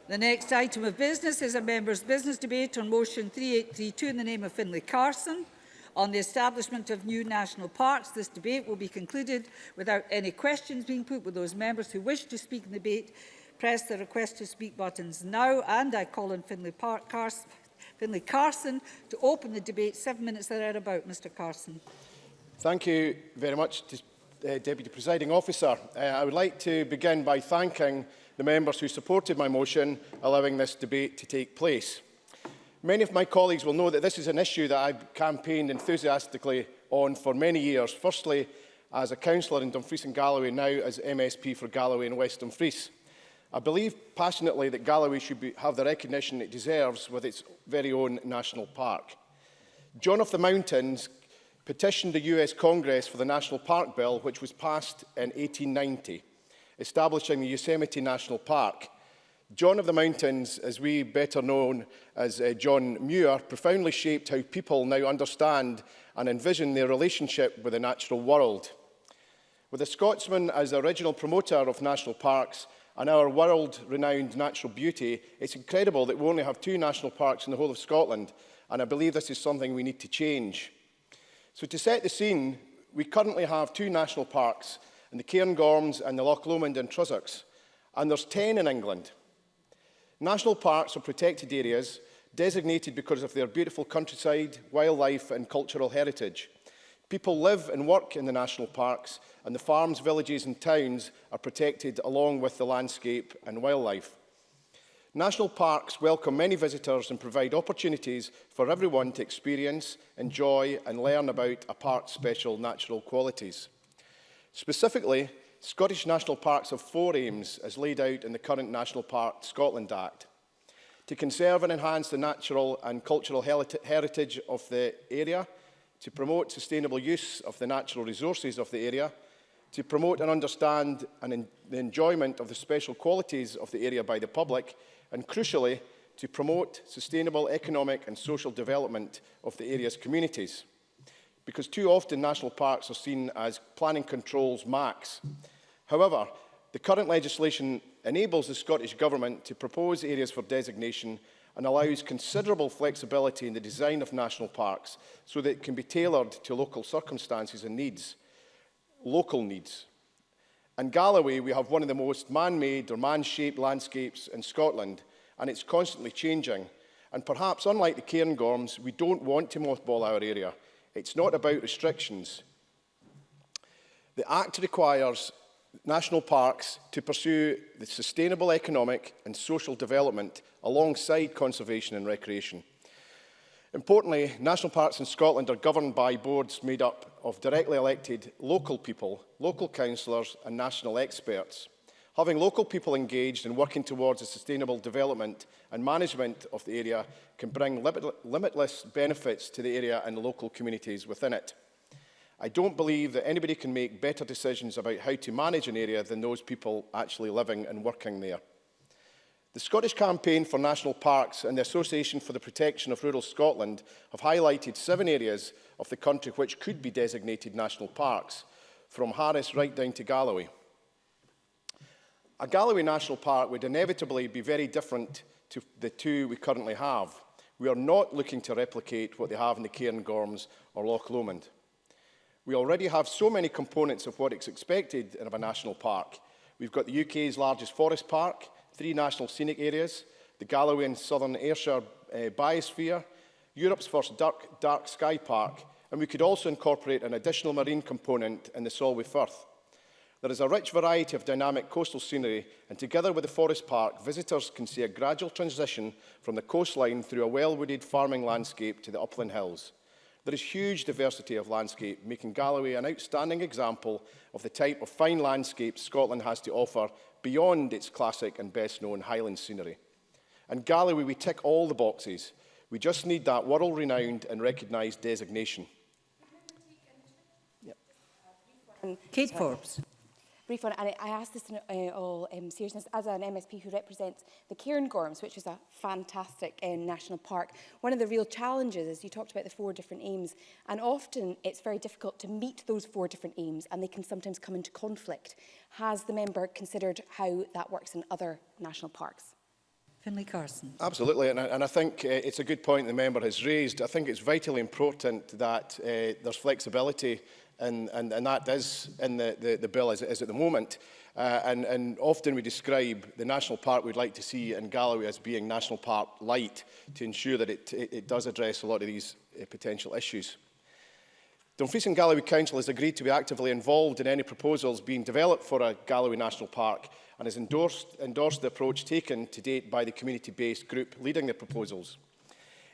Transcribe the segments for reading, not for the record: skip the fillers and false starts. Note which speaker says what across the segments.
Speaker 1: The next item of business is a members' business debate on motion 3832 in the name of Finlay Carson on the establishment of new national parks. This debate will be concluded without any questions being put. With those members who wish to speak in the debate, press the request to speak buttons now, and I call on Finlay Carson to open the debate. 7 minutes thereabout, Mr Carson.
Speaker 2: Thank you very much, Deputy Presiding Officer. I would like to begin by thanking the members who supported my motion allowing this debate to take place. Many of my colleagues will know that this is an issue that I've campaigned enthusiastically on for many years, firstly as a councillor in Dumfries and Galloway, now as MSP for Galloway and West Dumfries. I believe passionately that Galloway should have the recognition it deserves with its very own national park. John of the Mountains petitioned the US Congress for the National Park Bill, which was passed in 1890. Establishing the Yosemite National Park. John of the Mountains, as we better known as John Muir, profoundly shaped how people now understand and envision their relationship with the natural world. With a Scotsman as the original promoter of national parks and our world-renowned natural beauty, it's incredible that we only have 2 national parks in the whole of Scotland, and I believe this is something we need to change. So to set the scene, we currently have 2 national parks, in the Cairngorms and the Loch Lomond and Trossachs, and there's 10 in England. National parks are protected areas designated because of their beautiful countryside, wildlife and cultural heritage. People live and work in the national parks, and the farms, villages and towns are protected along with the landscape and wildlife. National parks welcome many visitors and provide opportunities for everyone to experience, enjoy and learn about a park's special natural qualities. Specifically, Scottish national parks have 4 aims as laid out in the current National Park Scotland Act. To conserve and enhance the natural and cultural heritage of the area, to promote sustainable use of the natural resources of the area, to promote and understand the enjoyment of the special qualities of the area by the public, and crucially, to promote sustainable economic and social development of the area's communities. Because too often national parks are seen as planning controls max. However, the current legislation enables the Scottish Government to propose areas for designation and allows considerable flexibility in the design of national parks so that it can be tailored to local circumstances and needs, local needs. In Galloway, we have one of the most man-made or man-shaped landscapes in Scotland, and it's constantly changing. And perhaps, unlike the Cairngorms, we don't want to mothball our area. It's not about restrictions. The Act requires national parks to pursue the sustainable economic and social development alongside conservation and recreation. Importantly, national parks in Scotland are governed by boards made up of directly elected local people, local councillors and national experts. Having local people engaged and working towards a sustainable development and management of the area can bring limitless benefits to the area and the local communities within it. I don't believe that anybody can make better decisions about how to manage an area than those people actually living and working there. The Scottish Campaign for National Parks and the Association for the Protection of Rural Scotland have highlighted 7 areas of the country which could be designated national parks, from Harris right down to Galloway. A Galloway National Park would inevitably be very different to the 2 we currently have. We are not looking to replicate what they have in the Cairngorms or Loch Lomond. We already have so many components of what is expected of a national park. We've got the UK's largest forest park, 3 national scenic areas, the Galloway and Southern Ayrshire Biosphere, Europe's first dark sky park, and we could also incorporate an additional marine component in the Solway Firth. There is a rich variety of dynamic coastal scenery, and together with the forest park, visitors can see a gradual transition from the coastline through a well-wooded farming landscape to the upland hills. There is huge diversity of landscape, making Galloway an outstanding example of the type of fine landscape Scotland has to offer beyond its classic and best-known Highland scenery. In Galloway, we tick all the boxes. We just need that world-renowned and recognised designation.
Speaker 1: Kate Forbes.
Speaker 3: Brief one, and I ask this in all seriousness as an MSP who represents the Cairngorms, which is a fantastic national park. One of the real challenges is you talked about the 4 different aims, and often it's very difficult to meet those 4 different aims, and they can sometimes come into conflict. Has the member considered how that works in other national parks?
Speaker 1: Finlay Carson.
Speaker 2: Absolutely, and I think it's a good point the member has raised. I think it's vitally important that there's flexibility, and that is in the bill as it is at the moment. And often we describe the national park we'd like to see in Galloway as being National Park Light, to ensure that it does address a lot of these potential issues. Dumfries and Galloway Council has agreed to be actively involved in any proposals being developed for a Galloway National Park, and has endorsed the approach taken to date by the community-based group leading the proposals.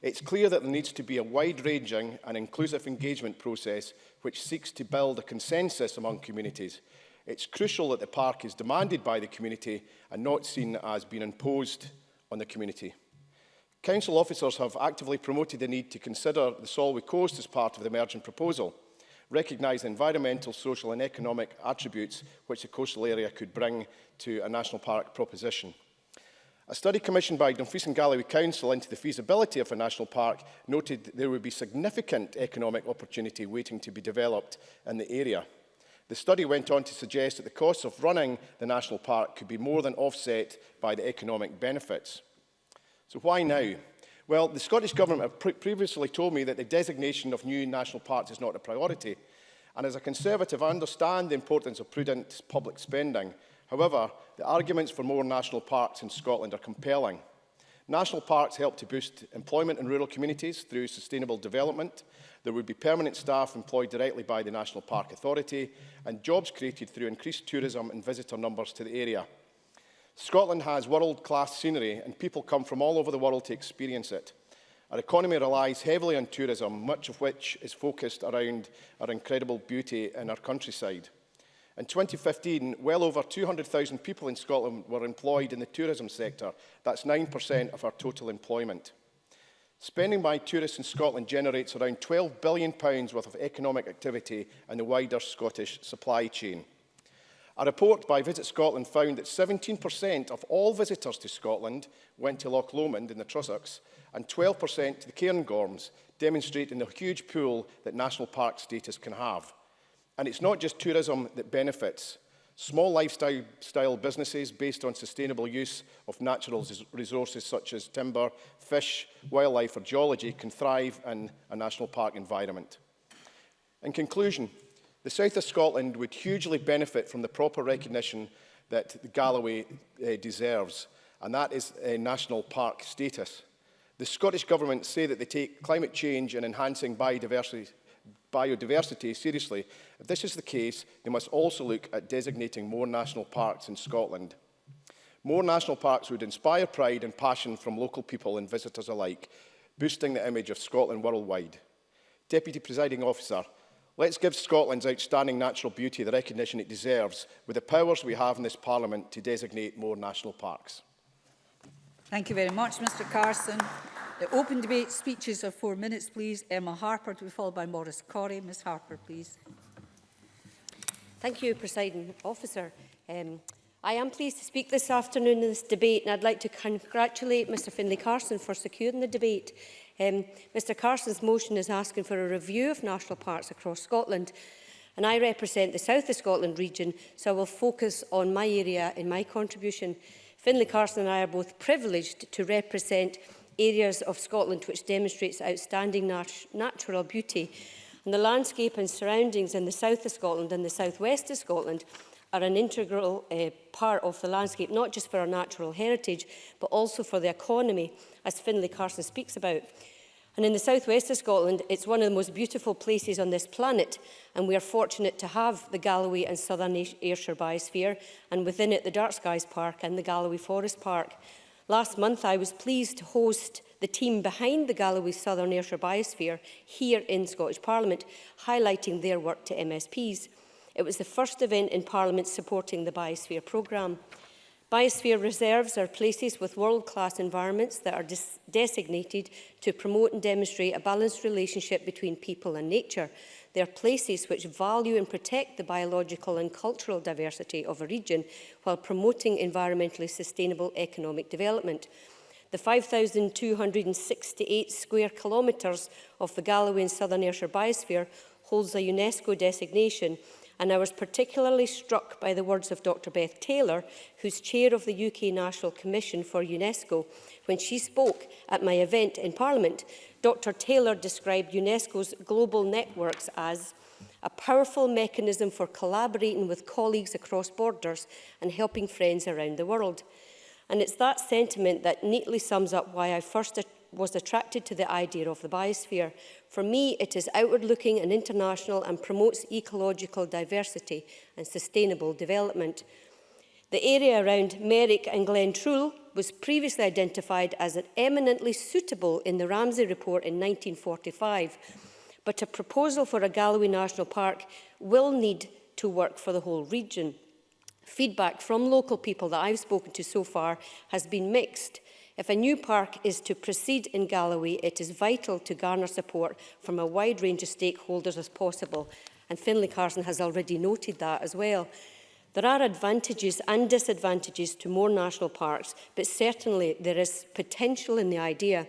Speaker 2: It's clear that there needs to be a wide-ranging and inclusive engagement process which seeks to build a consensus among communities. It's crucial that the park is demanded by the community and not seen as being imposed on the community. Council officers have actively promoted the need to consider the Solway Coast as part of the emerging proposal, recognise the environmental, social and economic attributes which the coastal area could bring to a national park proposition. A study commissioned by Dumfries and Galloway Council into the feasibility of a national park noted that there would be significant economic opportunity waiting to be developed in the area. The study went on to suggest that the costs of running the national park could be more than offset by the economic benefits. So why now? Well, the Scottish Government have previously told me that the designation of new national parks is not a priority. And as a Conservative, I understand the importance of prudent public spending. However, the arguments for more national parks in Scotland are compelling. National parks help to boost employment in rural communities through sustainable development. There would be permanent staff employed directly by the National Park Authority and jobs created through increased tourism and visitor numbers to the area. Scotland has world-class scenery and people come from all over the world to experience it. Our economy relies heavily on tourism, much of which is focused around our incredible beauty in our countryside. In 2015, well over 200,000 people in Scotland were employed in the tourism sector. That's 9% of our total employment. Spending by tourists in Scotland generates around £12 billion worth of economic activity in the wider Scottish supply chain. A report by Visit Scotland found that 17% of all visitors to Scotland went to Loch Lomond in the Trossachs and 12% to the Cairngorms, demonstrating the huge pool that national park status can have. And it's not just tourism that benefits. Small lifestyle businesses based on sustainable use of natural resources such as timber, fish, wildlife or geology can thrive in a national park environment. In conclusion, the south of Scotland would hugely benefit from the proper recognition that Galloway deserves, and that is a national park status. The Scottish Government say that they take climate change and enhancing biodiversity seriously. If this is the case, they must also look at designating more national parks in Scotland. More national parks would inspire pride and passion from local people and visitors alike, boosting the image of Scotland worldwide. Deputy Presiding Officer, let's give Scotland's outstanding natural beauty the recognition it deserves with the powers we have in this Parliament to designate more national parks.
Speaker 1: Thank you very much, Mr Carson. The open debate speeches of 4 minutes, please. Emma Harper to be followed by Maurice Corrie. Ms Harper, please.
Speaker 4: Thank you, Presiding Officer. I am pleased to speak this afternoon in this debate, and I'd like to congratulate Mr Finlay Carson for securing the debate. Mr Carson's motion is asking for a review of national parks across Scotland, and I represent the South of Scotland region, so I will focus on my area in my contribution. Finlay Carson and I are both privileged to represent areas of Scotland which demonstrates outstanding natural beauty, and the landscape and surroundings in the south of Scotland and the southwest of Scotland are an integral part of the landscape, not just for our natural heritage, but also for the economy, as Finlay Carson speaks about. And in the southwest of Scotland, it's one of the most beautiful places on this planet, and we are fortunate to have the Galloway and Southern Ayrshire Biosphere, and within it the Dark Skies Park and the Galloway Forest Park. Last month, I was pleased to host the team behind the Galloway Southern Ayrshire Biosphere here in Scottish Parliament, highlighting their work to MSPs. It was the first event in Parliament supporting the Biosphere programme. Biosphere reserves are places with world-class environments that are designated to promote and demonstrate a balanced relationship between people and nature. They are places which value and protect the biological and cultural diversity of a region while promoting environmentally sustainable economic development. The 5,268 square kilometres of the Galloway and Southern Ayrshire Biosphere holds a UNESCO designation, and I was particularly struck by the words of Dr Beth Taylor, who's chair of the UK National Commission for UNESCO. When she spoke at my event in Parliament, Dr Taylor described UNESCO's global networks as a powerful mechanism for collaborating with colleagues across borders and helping friends around the world. And it's that sentiment that neatly sums up why I first was attracted to the idea of the biosphere. For me, it is outward-looking and international and promotes ecological diversity and sustainable development. The area around Merrick and Glentrool was previously identified as eminently suitable in the Ramsay report in 1945, but a proposal for a Galloway National Park will need to work for the whole region. Feedback from local people that I've spoken to so far has been mixed. If a new park is to proceed in Galloway, it is vital to garner support from a wide range of stakeholders as possible, and Finlay Carson has already noted that as well. There are advantages and disadvantages to more national parks, but certainly there is potential in the idea.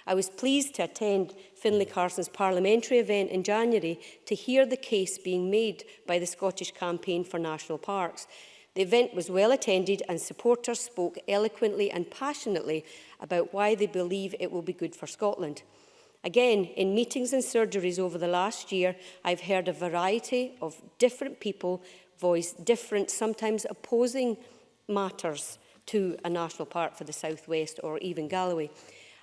Speaker 4: I was pleased to attend Finlay Carson's parliamentary event in January to hear the case being made by the Scottish Campaign for National Parks. The event was well attended and supporters spoke eloquently and passionately about why they believe it will be good for Scotland. Again, in meetings and surgeries over the last year, I've heard a variety of different people voice different, sometimes opposing matters to a national park for the South West or even Galloway.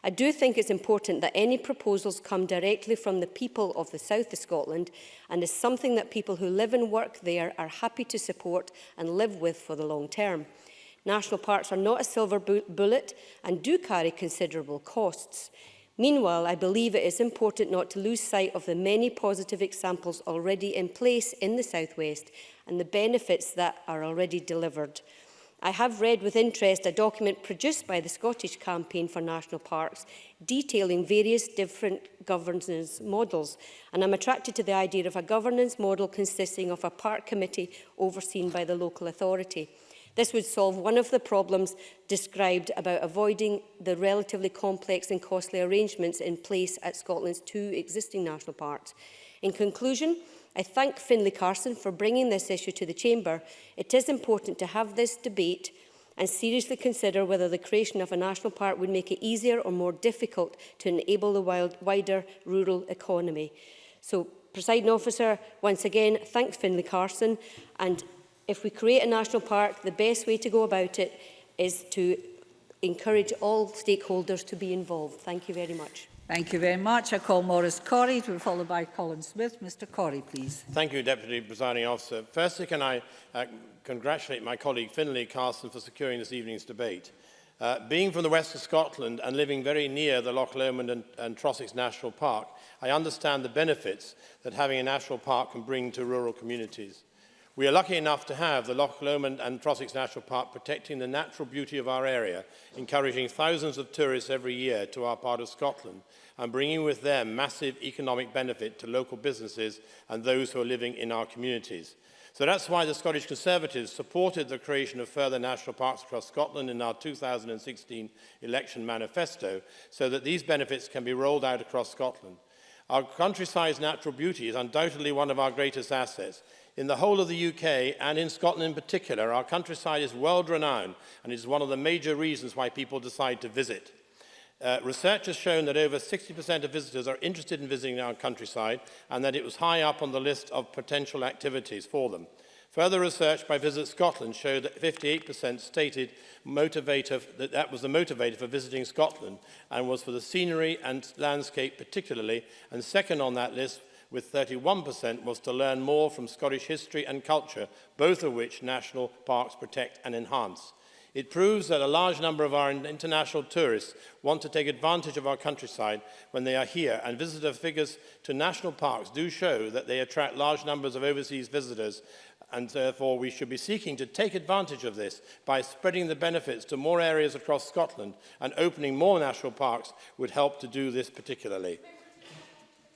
Speaker 4: I do think it's important that any proposals come directly from the people of the south of Scotland and is something that people who live and work there are happy to support and live with for the long term. National parks are not a silver bullet and do carry considerable costs. Meanwhile, I believe it is important not to lose sight of the many positive examples already in place in the South West and the benefits that are already delivered. I have read with interest a document produced by the Scottish Campaign for National Parks detailing various different governance models, and I'm attracted to the idea of a governance model consisting of a park committee overseen by the local authority. This would solve one of the problems described about avoiding the relatively complex and costly arrangements in place at Scotland's 2 existing national parks. In conclusion, I thank Finlay Carson for bringing this issue to the Chamber. It is important to have this debate and seriously consider whether the creation of a national park would make it easier or more difficult to enable the wider rural economy. So, Presiding Officer, once again, thank Finlay Carson. And if we create a national park, the best way to go about it is to encourage all stakeholders to be involved. Thank you very much.
Speaker 1: Thank you very much. I call Maurice Corrie to be followed by Colin Smith. Mr Corrie, please.
Speaker 5: Thank you, Deputy Presiding Officer. Firstly, can I congratulate my colleague Finlay Carson for securing this evening's debate. Being from the west of Scotland and living very near the Loch Lomond and Trossachs National Park, I understand the benefits that having a national park can bring to rural communities. We are lucky enough to have the Loch Lomond and Trossachs National Park protecting the natural beauty of our area, encouraging thousands of tourists every year to our part of Scotland and bringing with them massive economic benefit to local businesses and those who are living in our communities. So that's why the Scottish Conservatives supported the creation of further national parks across Scotland in our 2016 election manifesto, so that these benefits can be rolled out across Scotland. Our countryside's natural beauty is undoubtedly one of our greatest assets. In the whole of the UK, and in Scotland in particular, our countryside is world-renowned and is one of the major reasons why people decide to visit. Research has shown that over 60% of visitors are interested in visiting our countryside and that it was high up on the list of potential activities for them. Further research by Visit Scotland showed that 58% stated that was the motivator for visiting Scotland and was for the scenery and landscape particularly, and second on that list with 31% was to learn more from Scottish history and culture, both of which national parks protect and enhance. It proves that a large number of our international tourists want to take advantage of our countryside when they are here, and visitor figures to national parks do show that they attract large numbers of overseas visitors, and therefore we should be seeking to take advantage of this by spreading the benefits to more areas across Scotland, and opening more national parks would help to do this particularly.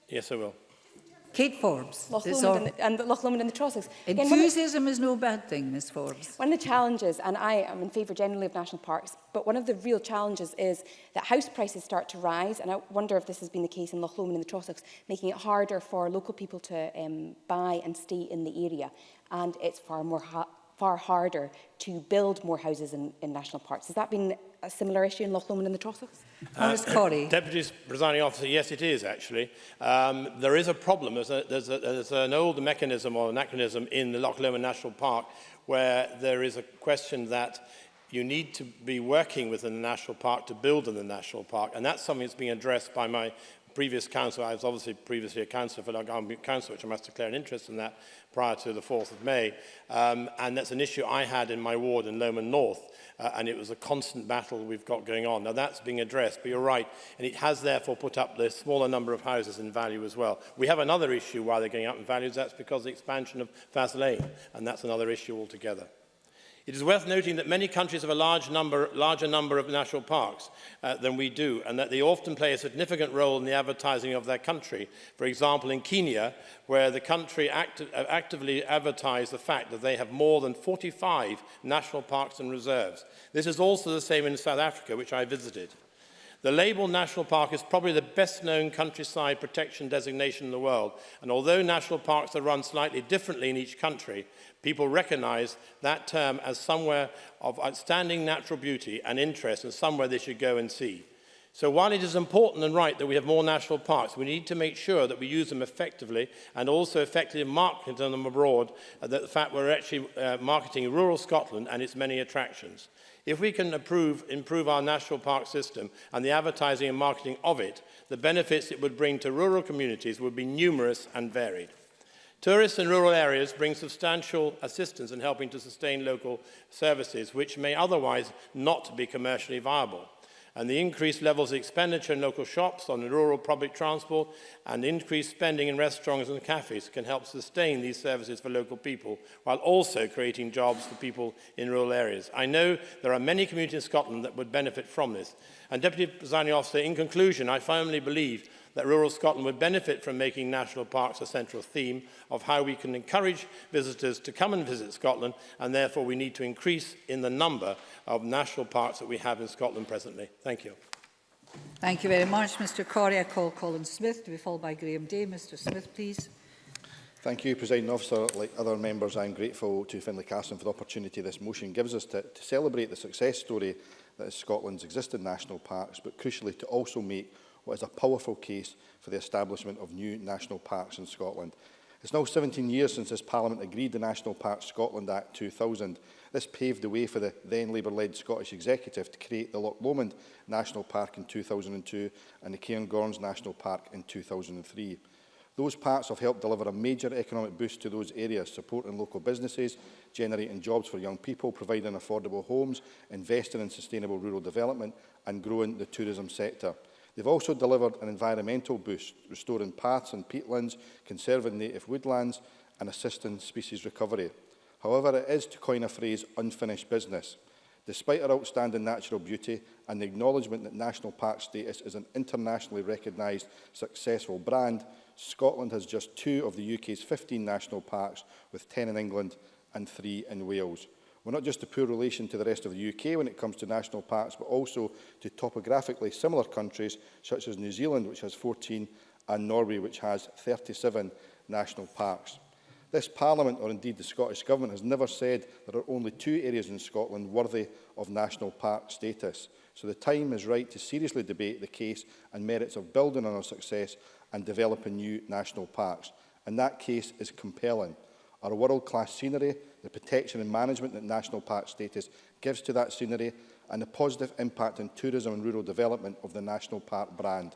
Speaker 5: Yes, I will.
Speaker 1: Kate Forbes.
Speaker 3: Loch
Speaker 1: It's
Speaker 3: Lomond and Loch Lomond and the Trossachs. Again,
Speaker 1: Enthusiasm is no bad thing, Ms Forbes.
Speaker 3: one of the challenges, and I am in favour generally of national parks, but one of the real challenges is that house prices start to rise, and I wonder if this has been the case in Loch Lomond and the Trossachs, making it harder for local people to buy and stay in the area, and it's far harder to build more houses in national parks. Has that been a similar issue in Loch Lomond and the Trossachs?
Speaker 1: Maurice Corrie.
Speaker 5: Deputy Presiding Officer, yes, it is actually. There is a problem. There's an old mechanism or anachronism in the Loch Lomond National Park where there is a question that you need to be working within the national park to build in the national park, and that's something that's being addressed by my previous council. I was obviously previously a councillor for Loch Council, which I must declare an interest in that prior to the 4th of May. And that's an issue I had in my ward in Lomond North, and it was a constant battle we've got going on. Now that's being addressed, but you're right, and it has therefore put up the smaller number of houses in value as well. We have another issue why they're going up in values, that's because of the expansion of Fas Lane, and that's another issue altogether. It is worth noting that many countries have a larger number of national parks than we do, and that they often play a significant role in the advertising of their country. For example, in Kenya, where the country actively advertised the fact that they have more than 45 national parks and reserves. This is also the same in South Africa, which I visited. The label National Park is probably the best-known countryside protection designation in the world, and although national parks are run slightly differently in each country, people recognise that term as somewhere of outstanding natural beauty and interest and somewhere they should go and see. So while it is important and right that we have more national parks, we need to make sure that we use them effectively and also effectively market them abroad, that the fact we're actually marketing rural Scotland and its many attractions. If we can improve our national park system and the advertising and marketing of it, the benefits it would bring to rural communities would be numerous and varied. Tourists in rural areas bring substantial assistance in helping to sustain local services, which may otherwise not be commercially viable. And the increased levels of expenditure in local shops, on rural public transport, and increased spending in restaurants and cafes can help sustain these services for local people, while also creating jobs for people in rural areas. I know there are many communities in Scotland that would benefit from this. And Deputy Presiding Officer, in conclusion, I firmly believe that rural Scotland would benefit from making national parks a central theme of how we can encourage visitors to come and visit Scotland, and therefore we need to increase in the number of national parks that we have in Scotland presently. Thank you.
Speaker 1: Thank you very much, Mr Corrie. I call Colin Smith to be followed by Graham Day. Mr Smith, please.
Speaker 6: Thank you, Presiding Officer. Like other members, I am grateful to Finlay Carson for the opportunity this motion gives us to celebrate the success story that is Scotland's existing national parks, but crucially to also make what is a powerful case for the establishment of new national parks in Scotland. It's now 17 years since this Parliament agreed the National Parks Scotland Act 2000. This paved the way for the then Labour-led Scottish Executive to create the Loch Lomond National Park in 2002 and the Cairngorms National Park in 2003. Those parks have helped deliver a major economic boost to those areas, supporting local businesses, generating jobs for young people, providing affordable homes, investing in sustainable rural development and growing the tourism sector. They've also delivered an environmental boost, restoring paths and peatlands, conserving native woodlands and assisting species recovery. However, it is, to coin a phrase, unfinished business. Despite our outstanding natural beauty and the acknowledgement that national park status is an internationally recognised successful brand, Scotland has just 2 of the UK's 15 national parks, with 10 in England and 3 in Wales. We're not just a poor relation to the rest of the UK when it comes to national parks, but also to topographically similar countries such as New Zealand, which has 14, and Norway, which has 37 national parks. This Parliament, or indeed the Scottish Government, has never said there are only 2 areas in Scotland worthy of national park status. So the time is right to seriously debate the case and merits of building on our success and developing new national parks. And that case is compelling. Our world-class scenery, the protection and management that national park status gives to that scenery, and the positive impact on tourism and rural development of the national park brand.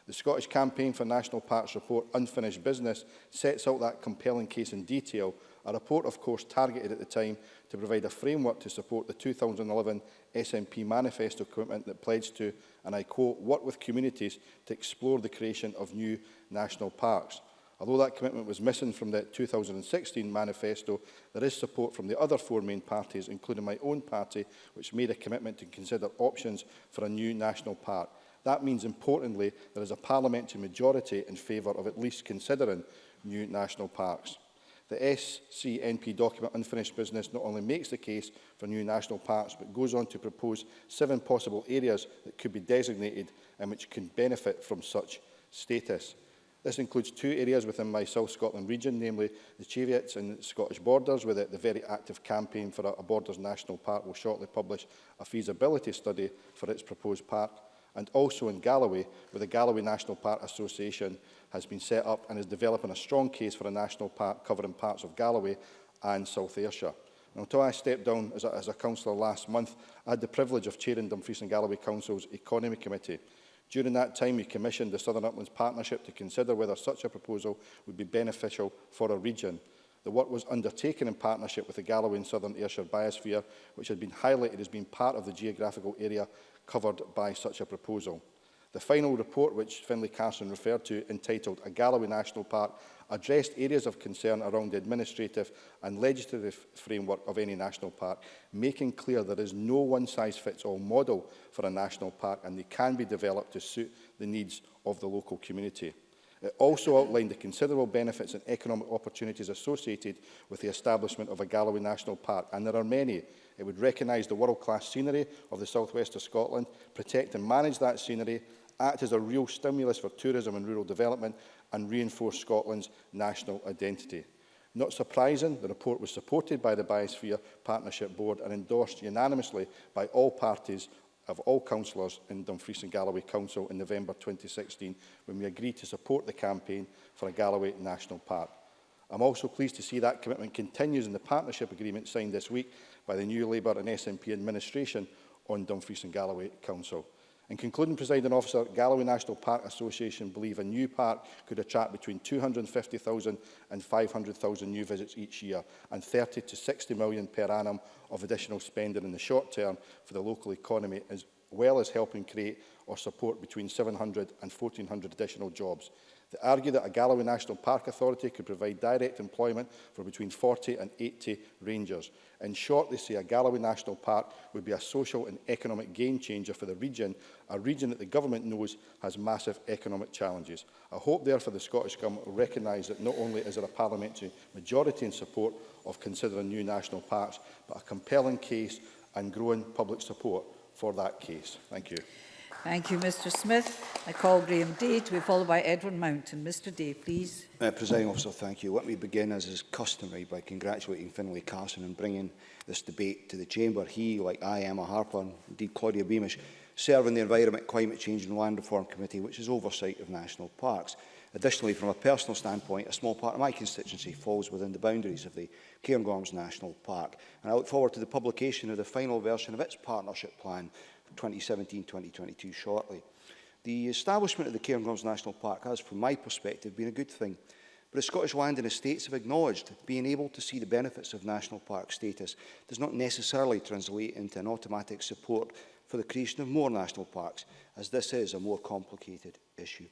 Speaker 6: The Scottish Campaign for National Parks report, Unfinished Business, sets out that compelling case in detail, a report, of course, targeted at the time to provide a framework to support the 2011 SNP manifesto commitment that pledged to, and I quote, work with communities to explore the creation of new national parks. Although that commitment was missing from the 2016 manifesto, there is support from the other 4 main parties, including my own party, which made a commitment to consider options for a new national park. That means, importantly, there is a parliamentary majority in favour of at least considering new national parks. The SCNP document Unfinished Business not only makes the case for new national parks, but goes on to propose 7 possible areas that could be designated and which can benefit from such status. This includes 2 areas within my South Scotland region, namely the Cheviots and Scottish Borders, where the very active campaign for a Borders National Park will shortly publish a feasibility study for its proposed park, and also in Galloway, where the Galloway National Park Association has been set up and is developing a strong case for a national park covering parts of Galloway and South Ayrshire. And until I stepped down as a councillor last month, I had the privilege of chairing Dumfries and Galloway Council's Economy Committee. During that time, we commissioned the Southern Uplands Partnership to consider whether such a proposal would be beneficial for our region. The work was undertaken in partnership with the Galloway and Southern Ayrshire Biosphere, which had been highlighted as being part of the geographical area covered by such a proposal. The final report, which Finlay Carson referred to, entitled A Galloway National Park, addressed areas of concern around the administrative and legislative framework of any national park, making clear there is no one-size-fits-all model for a national park and they can be developed to suit the needs of the local community. It also outlined the considerable benefits and economic opportunities associated with the establishment of a Galloway National Park, and there are many. It would recognise the world-class scenery of the southwest of Scotland, protect and manage that scenery, act as a real stimulus for tourism and rural development, and reinforce Scotland's national identity. Not surprising, the report was supported by the Biosphere Partnership Board and endorsed unanimously by all parties of all councillors in Dumfries and Galloway Council in November 2016, when we agreed to support the campaign for a Galloway National Park. I'm also pleased to see that commitment continues in the partnership agreement signed this week by the new Labour and SNP administration on Dumfries and Galloway Council. In concluding, Presiding Officer, Galloway National Park Association believe a new park could attract between 250,000 and 500,000 new visits each year and 30 to 60 million per annum of additional spending in the short term for the local economy, as well as helping create or support between 700 and 1,400 additional jobs. They argue that a Galloway National Park Authority could provide direct employment for between 40 and 80 rangers. In short, they say a Galloway National Park would be a social and economic game changer for the region, a region that the government knows has massive economic challenges. I hope, therefore, the Scottish Government will recognise that not only is there a parliamentary majority in support of considering new national parks, but a compelling case and growing public support for that case. Thank you.
Speaker 1: Thank you, Mr Smith. I call Graham Day to be followed by Edward Mountain. Mr Day, please.
Speaker 7: Presiding Officer, thank you. Let me begin, as is customary, by congratulating Finlay Carson on bringing this debate to the Chamber. He, like I, Emma Harper, and indeed Claudia Beamish, serve in the Environment, Climate Change and Land Reform Committee, which is oversight of national parks. Additionally, from a personal standpoint, a small part of my constituency falls within the boundaries of the Cairngorms National Park, and I look forward to the publication of the final version of its partnership plan 2017-2022 shortly. The establishment of the Cairngorms National Park has, from my perspective, been a good thing. But as Scottish Land and Estates have acknowledged, being able to see the benefits of national park status does not necessarily translate into an automatic support for the creation of more national parks, as this is a more complicated issue.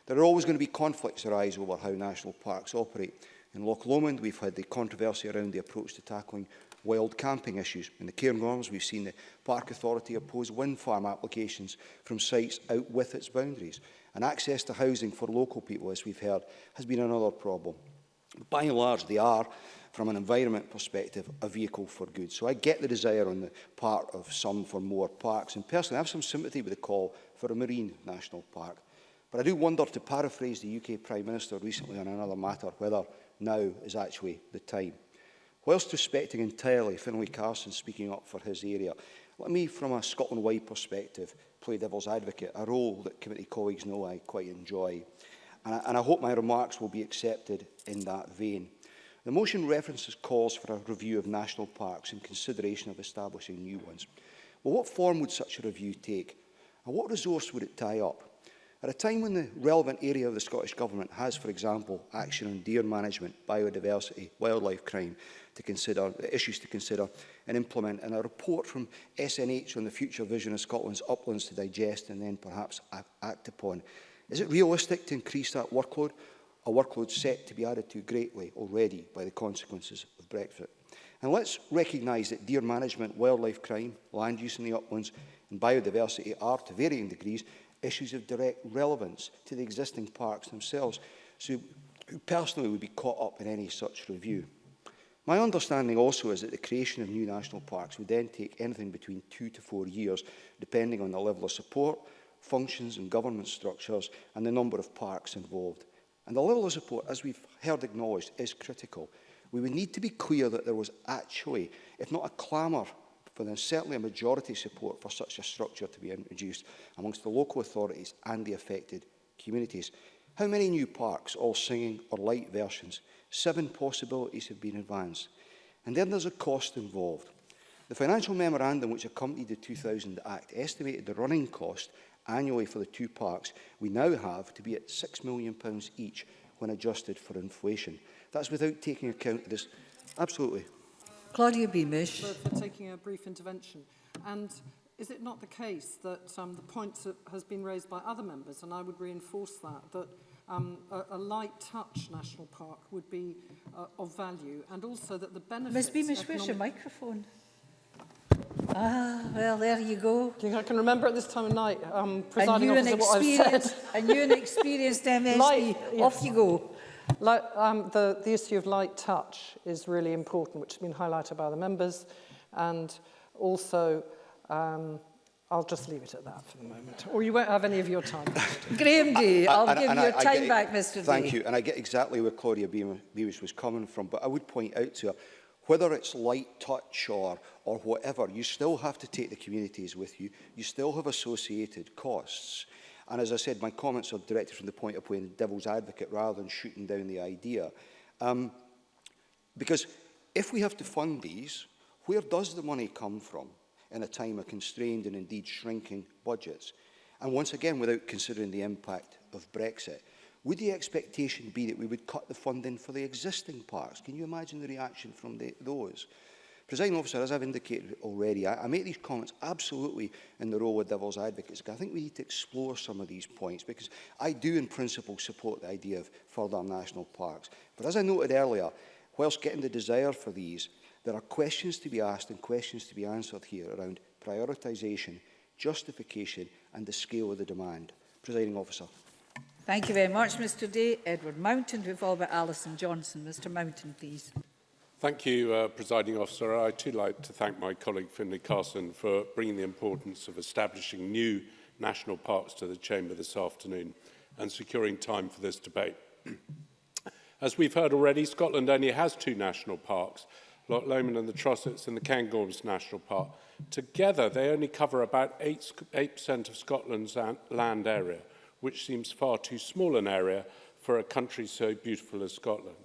Speaker 7: There are always going to be conflicts arise over how national parks operate. In Loch Lomond, we've had the controversy around the approach to tackling wild camping issues. In the Cairngorms, we've seen the Park Authority oppose wind farm applications from sites out with its boundaries. And access to housing for local people, as we've heard, has been another problem. By and large, they are, from an environment perspective, a vehicle for good. So I get the desire on the part of some for more parks. And personally, I have some sympathy with the call for a marine national park. But I do wonder, to paraphrase the UK Prime Minister recently on another matter, whether now is actually the time. Whilst respecting entirely Finlay Carson speaking up for his area, let me, from a Scotland-wide perspective, play devil's advocate, a role that committee colleagues know I quite enjoy. And I hope my remarks will be accepted in that vein. The motion references calls for a review of national parks in consideration of establishing new ones. Well, what form would such a review take? And what resource would it tie up? At a time when the relevant area of the Scottish Government has, for example, action on deer management, biodiversity, wildlife crime to consider, issues to consider and implement, and a report from SNH on the future vision of Scotland's uplands to digest and then perhaps act upon, is it realistic to increase that workload? A workload set to be added to greatly already by the consequences of Brexit. And let's recognise that deer management, wildlife crime, land use in the uplands and biodiversity are, to varying degrees, issues of direct relevance to the existing parks themselves. So who personally would be caught up in any such review. My understanding also is that the creation of new national parks would then take anything between 2 to 4 years, depending on the level of support, functions and government structures, and the number of parks involved. And the level of support, as we've heard acknowledged, is critical. We would need to be clear that there was actually, if not a clamour, for then certainly a majority support for such a structure to be introduced amongst the local authorities and the affected communities. How many new parks, all singing or light versions? 7 possibilities have been advanced. And then there's a cost involved. The financial memorandum which accompanied the 2000 Act estimated the running cost annually for the 2 parks we now have to be at £6 million each when adjusted for inflation. That's without taking account of this. Absolutely.
Speaker 1: Claudia Beamish.
Speaker 8: For taking a brief intervention. And is it not the case that the point that has been raised by other members, and I would reinforce that a light touch national park would be of value, and also that the benefits...
Speaker 1: Ms Beamish, where's your microphone? Ah, well, there you go.
Speaker 8: I can remember at this time of night, presiding officer, what I've said.
Speaker 1: And you're an experienced MSP. Off you go.
Speaker 8: The issue of light touch is really important, which has been highlighted by the members, and also I'll just leave it at that for the moment, or you won't have any of your time.
Speaker 1: Graham Day, I'll give your time back, Mr. Day.
Speaker 7: Thank you, and I get exactly where Claudia Beamish was coming from, but I would point out to her, whether it's light touch or whatever, you still have to take the communities with you. You still have associated costs. And as I said, my comments are directed from the point of playing devil's advocate rather than shooting down the idea. Because if we have to fund these, where does the money come from in a time of constrained and indeed shrinking budgets? And once again, without considering the impact of Brexit, would the expectation be that we would cut the funding for the existing parks? Can you imagine the reaction from those? Presiding officer, as I've indicated already, I make these comments absolutely in the role of devil's advocates. I think we need to explore some of these points, because I do in principle support the idea of further national parks. But as I noted earlier, whilst getting the desire for these, there are questions to be asked and questions to be answered here around prioritisation, justification and the scale of the demand. Presiding officer.
Speaker 1: Thank you very much, Mr. Day. Edward Mountain, to be followed by Alison Johnson. Mr. Mountain, please.
Speaker 9: Thank you, Presiding Officer. I'd too like to thank my colleague Finlay Carson for bringing the importance of establishing new national parks to the Chamber this afternoon and securing time for this debate. As we've heard already, Scotland only has 2 national parks, Loch Lomond and the Trossachs and the Cairngorms National Park. Together, they only cover about 8% of Scotland's land area, which seems far too small an area for a country so beautiful as Scotland.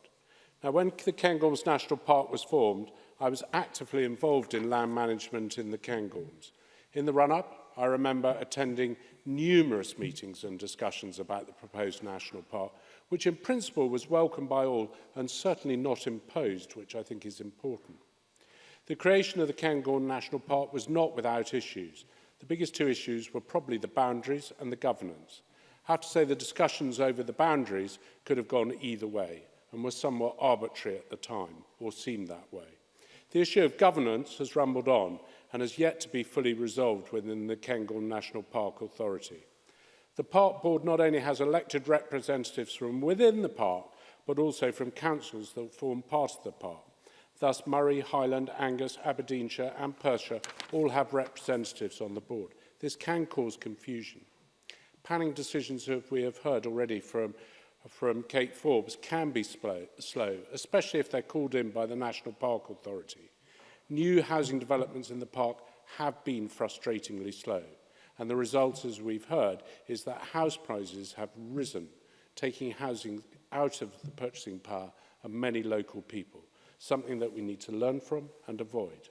Speaker 9: Now, when the Cairngorms National Park was formed, I was actively involved in land management in the Cairngorms. In the run-up, I remember attending numerous meetings and discussions about the proposed national park, which in principle was welcomed by all and certainly not imposed, which I think is important. The creation of the Cairngorm National Park was not without issues. The biggest 2 issues were probably the boundaries and the governance. I have to say the discussions over the boundaries could have gone either way and were somewhat arbitrary at the time, or seemed that way. The issue of governance has rumbled on and has yet to be fully resolved within the Cairngorm National Park Authority. The Park Board not only has elected representatives from within the park, but also from councils that form part of the park. Thus, Murray, Highland, Angus, Aberdeenshire and Perthshire all have representatives on the board. This can cause confusion. Planning decisions, as we have heard already from Kate Forbes, can be slow, especially if they're called in by the National Park Authority. New housing developments in the park have been frustratingly slow, and the result, as we've heard, is that house prices have risen, taking housing out of the purchasing power of many local people, something that we need to learn from and avoid.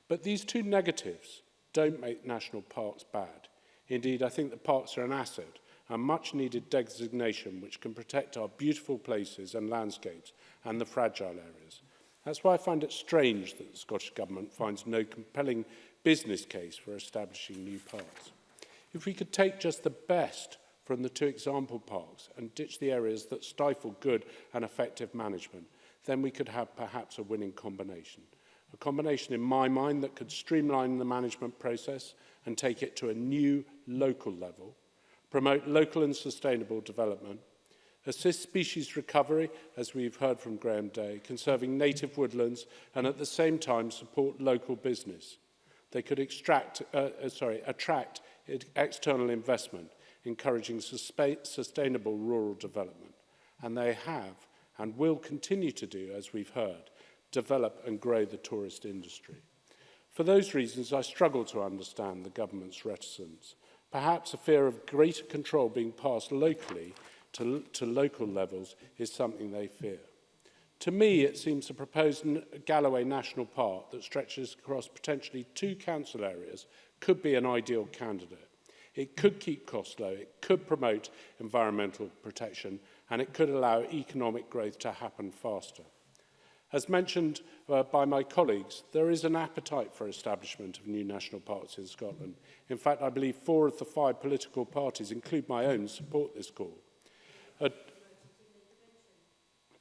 Speaker 9: But these 2 negatives don't make national parks bad. Indeed, I think the parks are an asset, a much-needed designation which can protect our beautiful places and landscapes and the fragile areas. That's why I find it strange that the Scottish Government finds no compelling business case for establishing new parks. If we could take just the best from the 2 example parks and ditch the areas that stifle good and effective management, then we could have perhaps a winning combination. A combination in my mind that could streamline the management process and take it to a new local level, promote local and sustainable development, assist species recovery, as we've heard from Graham Day, conserving native woodlands, and at the same time support local business. They could attract external investment, encouraging sustainable rural development. And they have, and will continue to do, as we've heard, develop and grow the tourist industry. For those reasons, I struggle to understand the government's reticence. Perhaps a fear of greater control being passed locally to local levels is something they fear. To me, it seems the proposed Galloway National Park that stretches across potentially 2 council areas could be an ideal candidate. It could keep costs low, it could promote environmental protection, and it could allow economic growth to happen faster. As mentioned by my colleagues, there is an appetite for establishment of new national parks in Scotland. In fact, I believe 4 of the 5 political parties, include my own, support this call.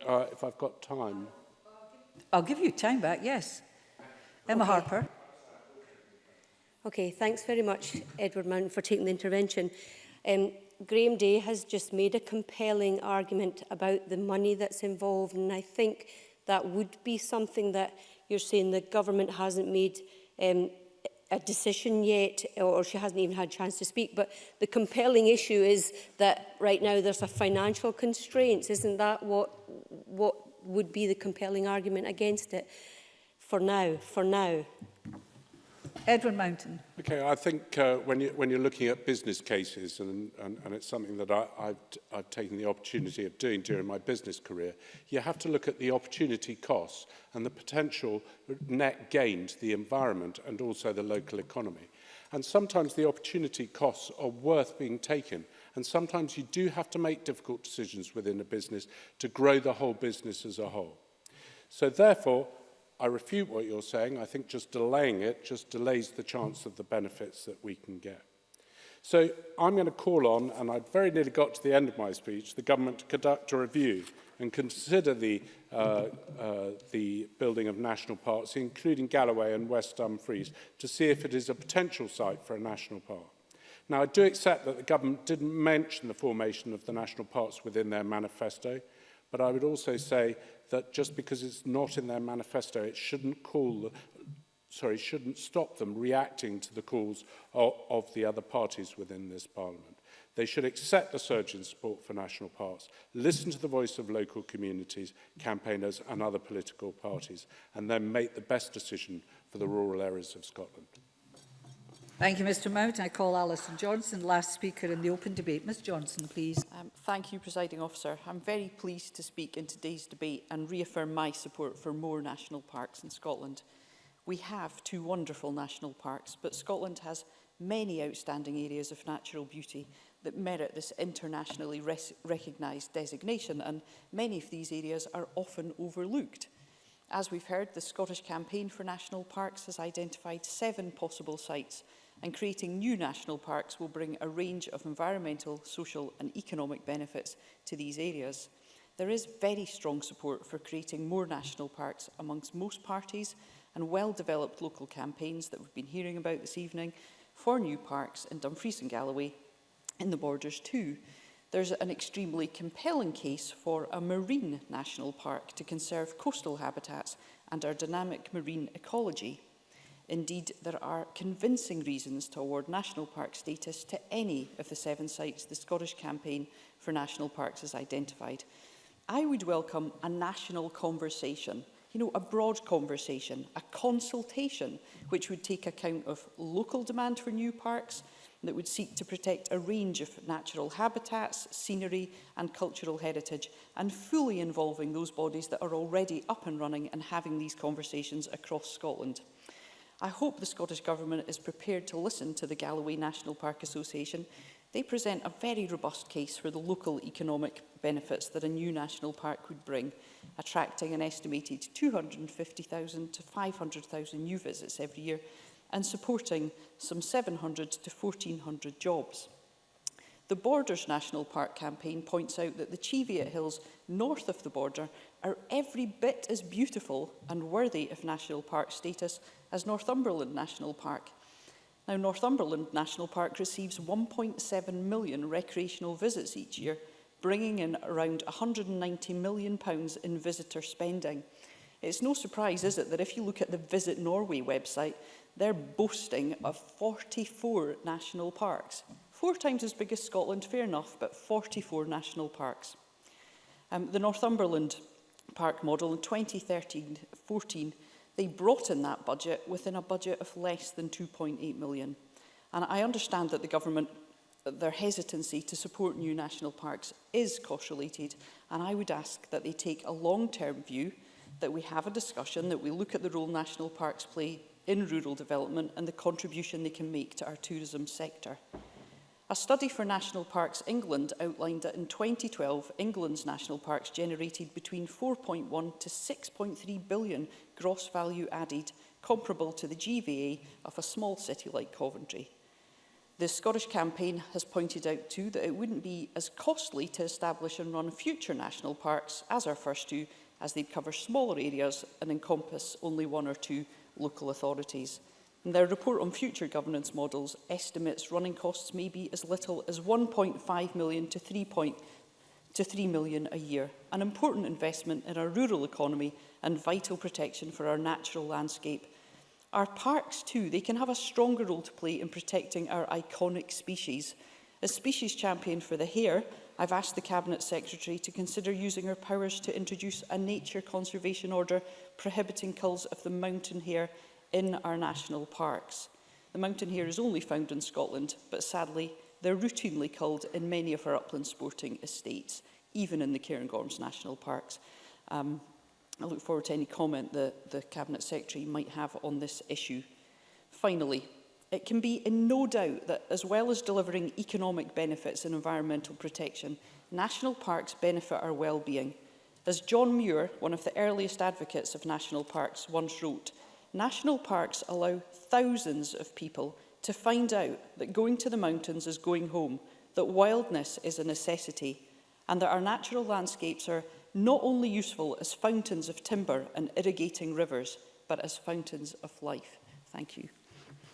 Speaker 9: If I've got time.
Speaker 1: I'll give you time back, yes. Emma Harper.
Speaker 4: Okay, thanks very much, Edward Mountain, for taking the intervention. Graham Day has just made a compelling argument about the money that's involved, and I think that would be something that you're saying the government hasn't made a decision yet, or she hasn't even had a chance to speak. But the compelling issue is that right now there's a financial constraints. Isn't that what would be the compelling argument against it for now?
Speaker 1: Edward Mountain.
Speaker 9: Okay, I think when you're looking at business cases, and it's something that I've taken the opportunity of doing during my business career, you have to look at the opportunity costs and the potential net gain to the environment and also the local economy. And sometimes the opportunity costs are worth being taken, and sometimes you do have to make difficult decisions within a business to grow the whole business as a whole. So therefore, I refute what you're saying. I think just delaying it just delays the chance of the benefits that we can get. So I'm going to call on, and I very nearly got to the end of my speech, the government to conduct a review and consider the building of national parks, including Galloway and West Dumfries, to see if it is a potential site for a national park. Now, I do accept that the government didn't mention the formation of the national parks within their manifesto, but I would also say that just because it's not in their manifesto, it shouldn't stop them reacting to the calls of the other parties within this parliament. They should accept the surge in support for national parks, listen to the voice of local communities, campaigners and other political parties, and then make the best decision for the rural areas of Scotland.
Speaker 1: Thank you, Mr Mountain. I call Alison Johnson, last speaker in the open debate. Ms Johnson, please.
Speaker 10: Thank you, Presiding Officer. I'm very pleased to speak in today's debate and reaffirm my support for more national parks in Scotland. We have 2 wonderful national parks, but Scotland has many outstanding areas of natural beauty that merit this internationally recognised designation, and many of these areas are often overlooked. As we've heard, the Scottish Campaign for National Parks has identified 7 possible sites, and creating new national parks will bring a range of environmental, social and economic benefits to these areas. There is very strong support for creating more national parks amongst most parties, and well-developed local campaigns that we've been hearing about this evening for new parks in Dumfries and Galloway, in the Borders too. There's an extremely compelling case for a marine national park to conserve coastal habitats and our dynamic marine ecology. Indeed, there are convincing reasons to award national park status to any of the 7 sites the Scottish Campaign for National Parks has identified. I would welcome a national conversation, a broad conversation, a consultation which would take account of local demand for new parks, that would seek to protect a range of natural habitats, scenery and cultural heritage, and fully involving those bodies that are already up and running and having these conversations across Scotland. I hope the Scottish Government is prepared to listen to the Galloway National Park Association. They present a very robust case for the local economic benefits that a new national park would bring, attracting an estimated 250,000 to 500,000 new visits every year, and supporting some 700 to 1,400 jobs. The Borders National Park campaign points out that the Cheviot Hills north of the border are every bit as beautiful and worthy of national park status as Northumberland National Park. Now, Northumberland National Park receives 1.7 million recreational visits each year, bringing in around £190 million in visitor spending. It's no surprise, is it, that if you look at the Visit Norway website, they're boasting of 44 national parks. 4 times as big as Scotland, fair enough, but 44 national parks. The Northumberland Park model in 2013-14, they brought in that budget within a budget of less than 2.8 million. And I understand that the government, their hesitancy to support new national parks is cost-related, and I would ask that they take a long-term view, that we have a discussion, that we look at the role national parks play in rural development and the contribution they can make to our tourism sector. A study for National Parks England outlined that in 2012, England's national parks generated between 4.1 to 6.3 billion gross value added, comparable to the GVA of a small city like Coventry. The Scottish campaign has pointed out too that it wouldn't be as costly to establish and run future national parks as our first two, as they'd cover smaller areas and encompass only 1 or 2 local authorities. And their report on future governance models estimates running costs may be as little as 1.5 million to 3 million a year, an important investment in our rural economy and vital protection for our natural landscape. Our parks too, they can have a stronger role to play in protecting our iconic species. As species champion for the hare, I've asked the Cabinet Secretary to consider using her powers to introduce a nature conservation order prohibiting culls of the mountain hare in our national parks. The mountain hare is only found in Scotland, but sadly, they're routinely culled in many of our upland sporting estates, even in the Cairngorms National Parks. I look forward to any comment that the Cabinet Secretary might have on this issue. Finally, it can be in no doubt that as well as delivering economic benefits and environmental protection, national parks benefit our well-being. As John Muir, one of the earliest advocates of national parks, once wrote, national parks allow thousands of people to find out that going to the mountains is going home, that wildness is a necessity, and that our natural landscapes are not only useful as fountains of timber and irrigating rivers, but as fountains of life. Thank you.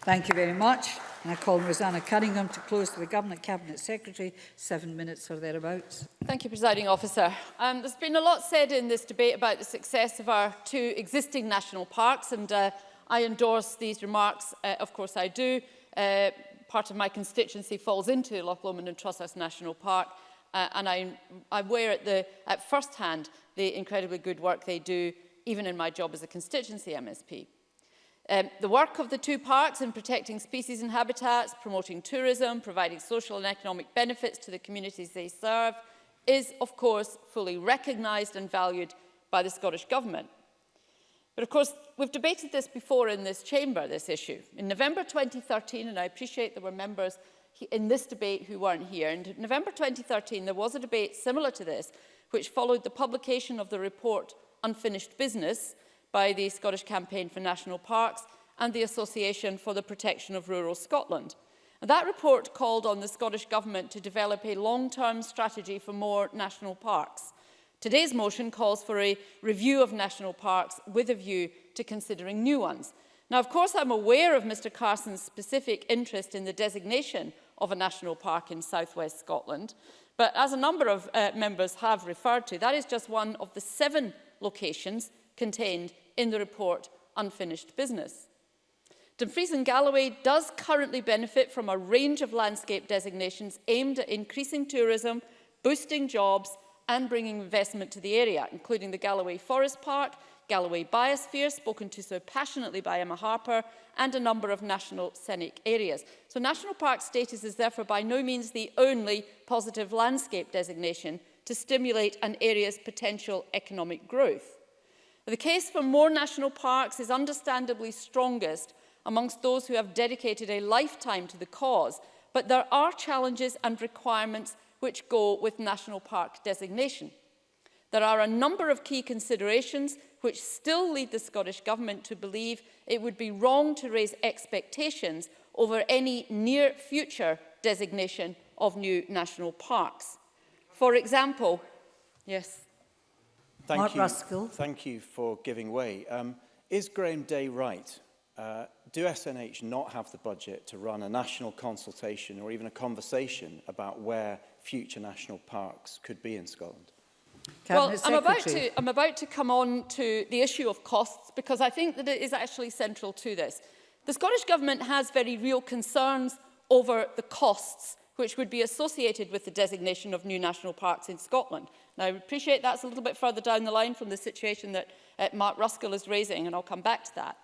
Speaker 1: Thank you very much. And I call Rosanna Cunningham to close to the Government Cabinet Secretary, 7 minutes or thereabouts.
Speaker 11: Thank you, Presiding Officer. There's been a lot said in this debate about the success of our 2 existing national parks, and I endorse these remarks. Of course I do. Part of my constituency falls into Loch Lomond and Trossachs National Park, and I'm aware at first hand the incredibly good work they do, even in my job as a constituency MSP. The work of the 2 parks in protecting species and habitats, promoting tourism, providing social and economic benefits to the communities they serve is, of course, fully recognised and valued by the Scottish Government. But, of course, we've debated this before in this chamber, this issue. In November 2013, and I appreciate there were members in this debate who weren't here, in November 2013 there was a debate similar to this, which followed the publication of the report Unfinished Business by the Scottish Campaign for National Parks and the Association for the Protection of Rural Scotland. And that report called on the Scottish Government to develop a long-term strategy for more national parks. Today's motion calls for a review of national parks with a view to considering new ones. Now, of course, I'm aware of Mr Carson's specific interest in the designation of a national park in southwest Scotland, but as a number of members have referred to, that is just one of the 7 locations contained in the report Unfinished Business. Dumfries and Galloway does currently benefit from a range of landscape designations aimed at increasing tourism, boosting jobs and bringing investment to the area, including the Galloway Forest Park, Galloway Biosphere, spoken to so passionately by Emma Harper, and a number of national scenic areas. So national park status is therefore by no means the only positive landscape designation to stimulate an area's potential economic growth. The case for more national parks is understandably strongest amongst those who have dedicated a lifetime to the cause, but there are challenges and requirements which go with national park designation. There are a number of key considerations which still lead the Scottish Government to believe it would be wrong to raise expectations over any near future designation of new national parks. For example, yes.
Speaker 12: Thank you for giving way. Is Graham Day right do SNH not have the budget to run a national consultation or even a conversation about where future national parks could be in Scotland?
Speaker 11: Well, I'm about to come on to the issue of costs, because I think that it is actually central to this. The Scottish Government has very real concerns over the costs which would be associated with the designation of new national parks in Scotland. Now, I appreciate that's a little bit further down the line from the situation that Mark Ruskell is raising, and I'll come back to that.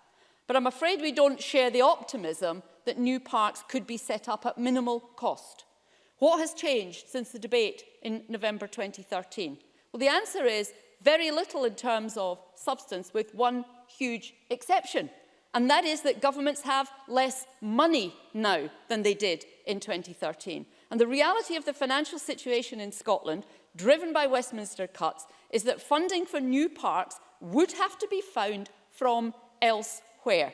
Speaker 11: But I'm afraid we don't share the optimism that new parks could be set up at minimal cost. What has changed since the debate in November 2013? Well, the answer is very little in terms of substance, with one huge exception. And that is that governments have less money now than they did in 2013. And the reality of the financial situation in Scotland, driven by Westminster cuts, is that funding for new parks would have to be found from elsewhere.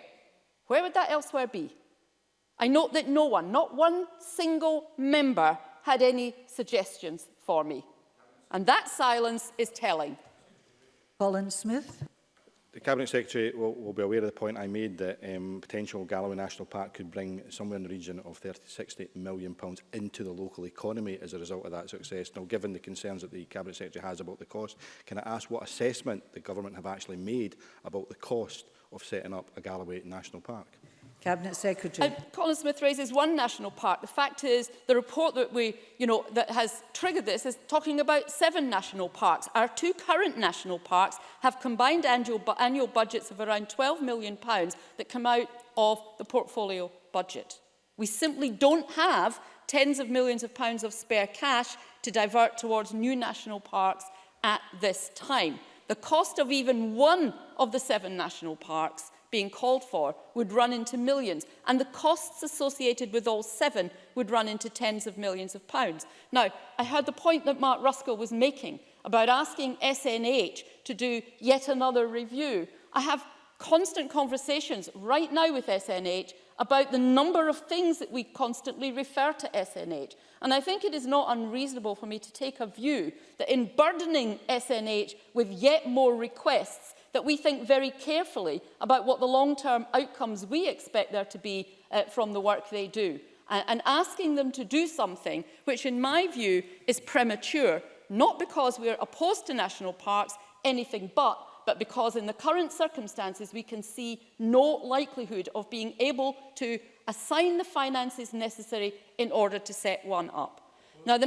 Speaker 11: Where would that elsewhere be? I note that no one, not one single member, had any suggestions for me. And that silence is telling.
Speaker 1: Colin Smith.
Speaker 6: The Cabinet Secretary will be aware of the point I made that potential Galloway National Park could bring somewhere in the region of £60 million into the local economy as a result of that success. Now, given the concerns that the Cabinet Secretary has about the cost, can I ask what assessment the Government have actually made about the cost of setting up a Galloway National Park?
Speaker 1: Cabinet Secretary.
Speaker 11: Colin Smith raises one national park. The fact is, the report that that has triggered this is talking about 7 national parks. Our 2 current national parks have combined annual budgets of around £12 million that come out of the portfolio budget. We simply don't have tens of millions of pounds of spare cash to divert towards new national parks at this time. The cost of even one of the 7 national parks being called for would run into millions, and the costs associated with all 7 would run into tens of millions of pounds. Now, I heard the point that Mark Ruskell was making about asking SNH to do yet another review. I have constant conversations right now with SNH about the number of things that we constantly refer to SNH. And I think it is not unreasonable for me to take a view that in burdening SNH with yet more requests, that we think very carefully about what the long-term outcomes we expect there to be from the work they do, and asking them to do something which, in my view, is premature, not because we are opposed to national parks, anything but because in the current circumstances we can see no likelihood of being able to assign the finances necessary in order to set one up. Now,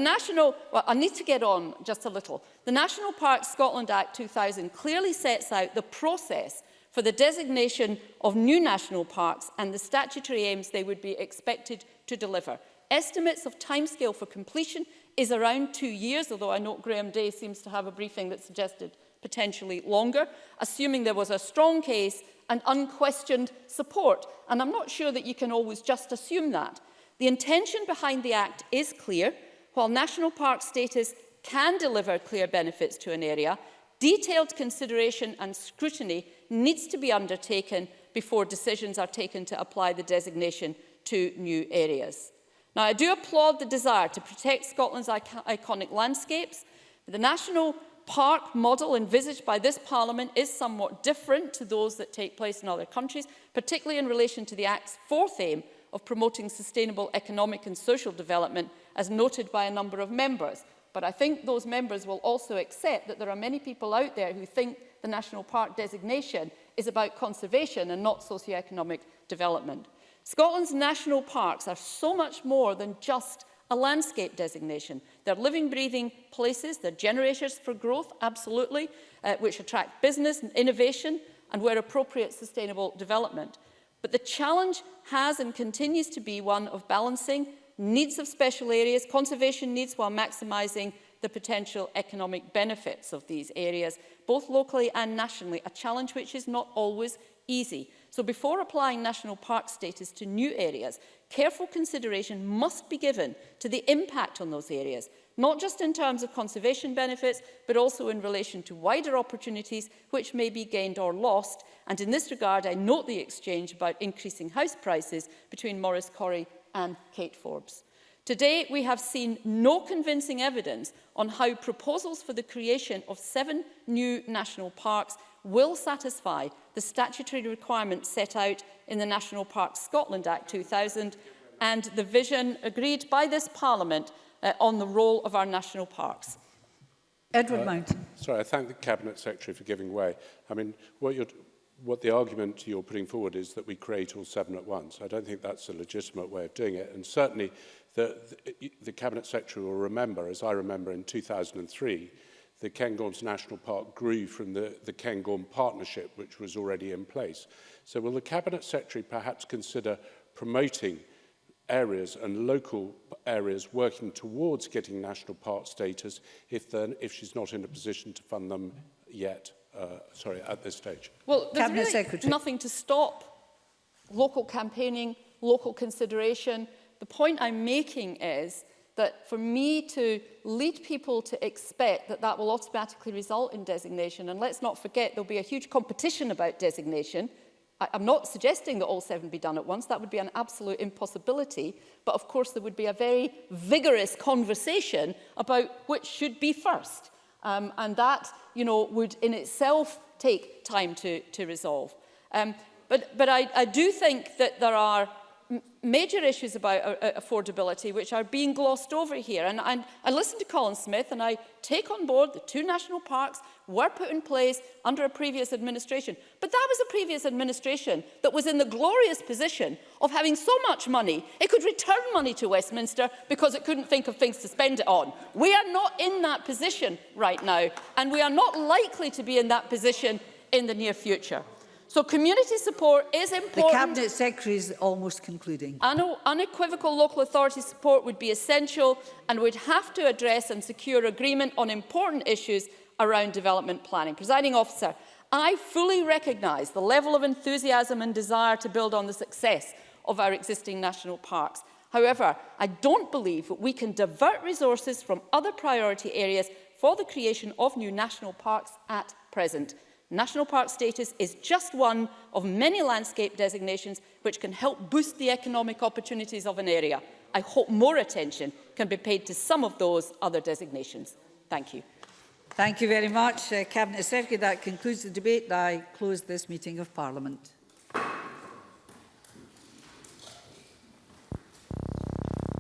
Speaker 11: I need to get on just a little. The National Parks Scotland Act 2000 clearly sets out the process for the designation of new national parks and the statutory aims they would be expected to deliver. Estimates of timescale for completion is around 2 years, although I note Graham Day seems to have a briefing that suggested potentially longer, assuming there was a strong case and unquestioned support. And I'm not sure that you can always just assume that. The intention behind the Act is clear. While national park status can deliver clear benefits to an area, detailed consideration and scrutiny needs to be undertaken before decisions are taken to apply the designation to new areas. Now, I do applaud the desire to protect Scotland's iconic landscapes. The national park model envisaged by this Parliament is somewhat different to those that take place in other countries, particularly in relation to the Act's 4th aim of promoting sustainable economic and social development, as noted by a number of members. But I think those members will also accept that there are many people out there who think the national park designation is about conservation and not socioeconomic development. Scotland's national parks are so much more than just a landscape designation. They're living, breathing places, they're generators for growth, absolutely, which attract business and innovation, and where appropriate, sustainable development. But the challenge has and continues to be one of balancing needs of special areas, conservation needs, while maximising the potential economic benefits of these areas, both locally and nationally, a challenge which is not always easy. So before applying national park status to new areas, careful consideration must be given to the impact on those areas, not just in terms of conservation benefits, but also in relation to wider opportunities which may be gained or lost. And in this regard, I note the exchange about increasing house prices between Maurice Corrie and Kate Forbes. To date, we have seen no convincing evidence on how proposals for the creation of 7 new national parks will satisfy the statutory requirements set out in the National Parks Scotland Act 2000 and the vision agreed by this Parliament on the role of our national parks.
Speaker 1: Edward Mountain.
Speaker 9: Sorry, I thank the Cabinet Secretary for giving way. I mean, what the argument you're putting forward is that we create all 7 at once. I don't think that's a legitimate way of doing it. And certainly the Cabinet Secretary will remember, as I remember in 2003, the Cairngorms National Park grew from the Cairngorm Partnership, which was already in place. So will the Cabinet Secretary perhaps consider promoting areas and local areas working towards getting national park status if she's not in a position to fund them yet, at this stage?
Speaker 11: Well, there's
Speaker 1: Cabinet
Speaker 11: really
Speaker 1: Secretary.
Speaker 11: nothing to stop local campaigning, local consideration. The point I'm making is that for me to lead people to expect that that will automatically result in designation, and let's not forget there'll be a huge competition about designation. I'm not suggesting that all 7 be done at once. That would be an absolute impossibility. But of course, there would be a very vigorous conversation about which should be first. And that, would in itself take time to resolve. But I do think that there are major issues about affordability which are being glossed over here. And I listened to Colin Smith and I take on board the 2 national parks were put in place under a previous administration. But that was a previous administration that was in the glorious position of having so much money, it could return money to Westminster because it couldn't think of things to spend it on. We are not in that position right now, and we are not likely to be in that position in the near future. So community support is important.
Speaker 1: The Cabinet Secretary is almost concluding.
Speaker 11: Unequivocal local authority support would be essential and would have to address and secure agreement on important issues around development planning. Presiding Officer, I fully recognise the level of enthusiasm and desire to build on the success of our existing national parks. However, I don't believe that we can divert resources from other priority areas for the creation of new national parks at present. National park status is just one of many landscape designations which can help boost the economic opportunities of an area. I hope more attention can be paid to some of those other designations. Thank you.
Speaker 1: Thank you very much, Cabinet Secretary. That concludes the debate. I close this meeting of Parliament.